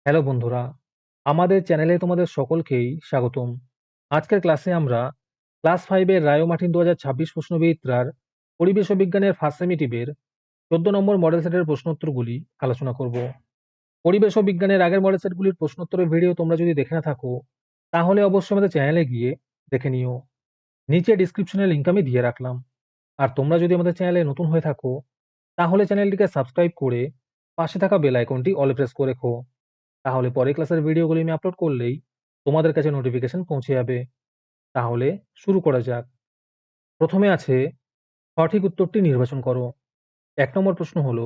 Hello বন্ধুরা, আমাদের চ্যানেলে তোমাদের সকলকেই স্বাগতম। আজকের ক্লাসে আমরা ক্লাস 5 এর রায় ও মার্টিন 2026 প্রশ্নবিচিত্রার পরিবেশ ও বিজ্ঞানের ফার্স্ট সেমিটিভের 14 নম্বর মডেল সেটের প্রশ্নোত্তরগুলি আলোচনা করব। পরিবেশ ও বিজ্ঞানের আগের মডেল সেটগুলির প্রশ্নোত্তরের ভিডিও তোমরা যদি দেখে না থাকো, তাহলে অবশ্যই আমাদের চ্যানেলে গিয়ে দেখে নিও। নিচে ডিসক্রিপশনে লিংক আমি দিয়ে রাখলাম। আর তোমরা যদি আমাদের চ্যানেলে নতুন হয়ে থাকো, তাহলে চ্যানেলটিকে সাবস্ক্রাইব করে পাশে থাকা বেল আইকনটি অল প্রেস করে রেখো। তাহলে পরের ক্লাসের ভিডিওগুলি আমি আপলোড করলেই তোমাদের কাছে নোটিফিকেশন পৌঁছে যাবে। তাহলে শুরু করা যাক। প্রথমে আছে সঠিক উত্তরটি নির্বাচন করো। 1 নম্বর প্রশ্ন হলো,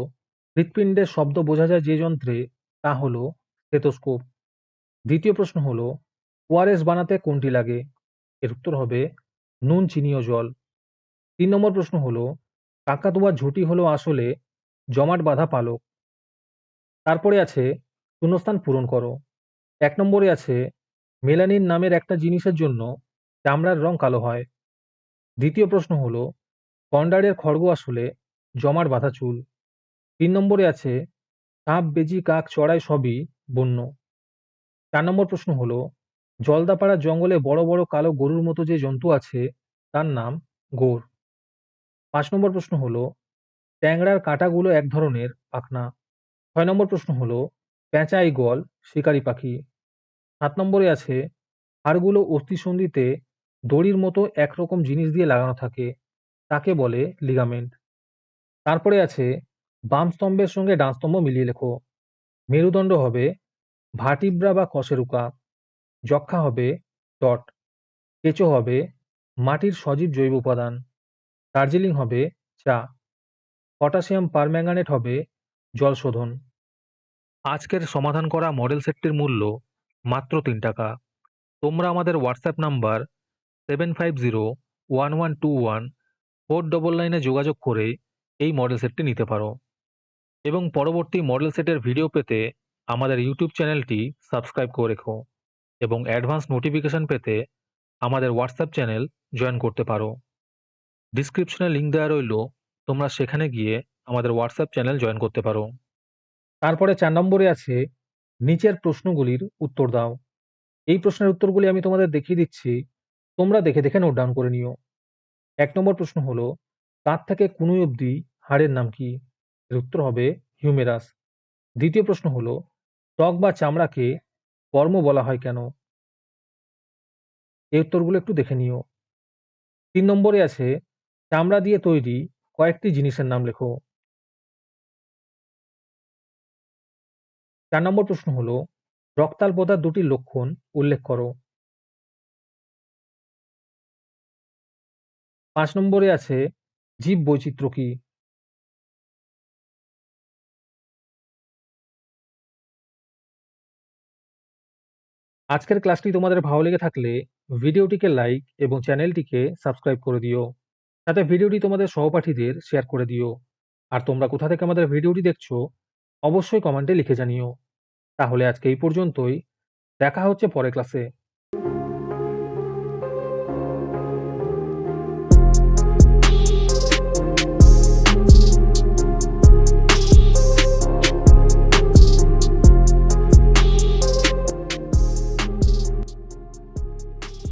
হৃৎপিণ্ডের শব্দ বোঝা যায় যে যন্ত্রে, তা হলো স্টেথোস্কোপ। দ্বিতীয় প্রশ্ন হলো, ওআরএস বানাতে কোনটি লাগে? এর উত্তর হবে নুন, চিনি ও জল। 3 নম্বর প্রশ্ন হলো, কাকাতুয়া ঝুঁটি হলো আসলে জমাট বাঁধা পালক। তারপরে আছে শূন্যস্থান পূরণ করো। 1 নম্বরে আছে মেলানিন নামের একটা জিনিসের জন্য চামড়ার রং কালো হয়। দ্বিতীয় প্রশ্ন হলো, গন্ডারের খড়গ আসলে জমাট বাঁধা চুল। 3 নম্বরে আছে সাপ, বেজি, কাক, চড়াই সবই বন্য। 4 নম্বর প্রশ্ন হলো, জলদাপাড়া জঙ্গলে বড় বড় কালো গরুর মতো যে জন্তু আছে তার নাম গোর। 5 নম্বর প্রশ্ন হলো, ট্যাংরার কাঁটাগুলো এক ধরনের পাখনা। 6 নম্বর প্রশ্ন হলো, পেঁচা ঈগল শিকারী পাখি। 7 নম্বরে আছে হাড়গুলো অস্থিসন্ধিতে দড়ির মতো একরকম জিনিস দিয়ে লাগানো থাকে, তাকে বলে লিগামেন্ট। তারপরে আছে বাম স্তম্ভের সঙ্গে ডান স্তম্ভ মিলিয়ে লেখো। মেরুদণ্ড হবে ভার্টিব্রা বা কশেরুকা। যক্ষ্মা হবে ডট। কেঁচো হবে মাটির সজীব জৈব উপাদান। দার্জিলিং হবে চা। পটাশিয়াম পারম্যাঙ্গানেট হবে জল শোধন। আজকের সমাধান করা মডেল সেটটির মূল্য মাত্র 3 টাকা। তোমরা আমাদের হোয়াটসঅ্যাপ নাম্বার 7501121499 যোগাযোগ করে এই মডেল সেটটি নিতে পারো এবং পরবর্তী মডেল সেটের ভিডিও পেতে আমাদের ইউটিউব চ্যানেলটি সাবস্ক্রাইব করে রেখো এবং অ্যাডভান্স নোটিফিকেশন পেতে আমাদের হোয়াটসঅ্যাপ চ্যানেল জয়েন করতে পারো। ডিসক্রিপশনে লিংক দেওয়া রইল, তোমরা সেখানে গিয়ে আমাদের হোয়াটসঅ্যাপ চ্যানেল জয়েন করতে পারো। তারপরে 4 নম্বরে আছে নিচের প্রশ্নগুলির উত্তর দাও। এই প্রশ্নের উত্তরগুলি আমি তোমাদের দেখিয়ে দিচ্ছি, তোমরা দেখে দেখে নোট ডাউন করে নিও। 1 নম্বর প্রশ্ন হলো, কাঁধ থেকে কনুই অবধি হাড়ের নাম কি? এর উত্তর হবে হিউমেরাস। দ্বিতীয় প্রশ্ন হলো, ত্বক বা চামড়াকে বর্ম বলা হয় কেন? এই উত্তরগুলো একটু দেখে নিও। 3 নম্বরে আছে চামড়া দিয়ে তৈরি কয়েকটি জিনিসের নাম লেখো। 4 নম্বর প্রশ্ন হলো, রক্তাল্পতার দুটি লক্ষণ উল্লেখ করো। 5 নম্বরে আছে জীব বৈচিত্র্য কি? আজকের ক্লাসটি তোমাদের ভালো লেগে থাকলে ভিডিওটিকে লাইক এবং চ্যানেলটিকে সাবস্ক্রাইব করে দিও। সাথে ভিডিওটি তোমাদের সহপাঠীদের শেয়ার করে দিও। আর তোমরা কোথা থেকে আমাদের ভিডিওটি দেখছো অবশ্যই কমেন্টে লিখে জানিও। তাহলে আজকে এই পর্যন্তই। দেখা হচ্ছে পরের ক্লাসে।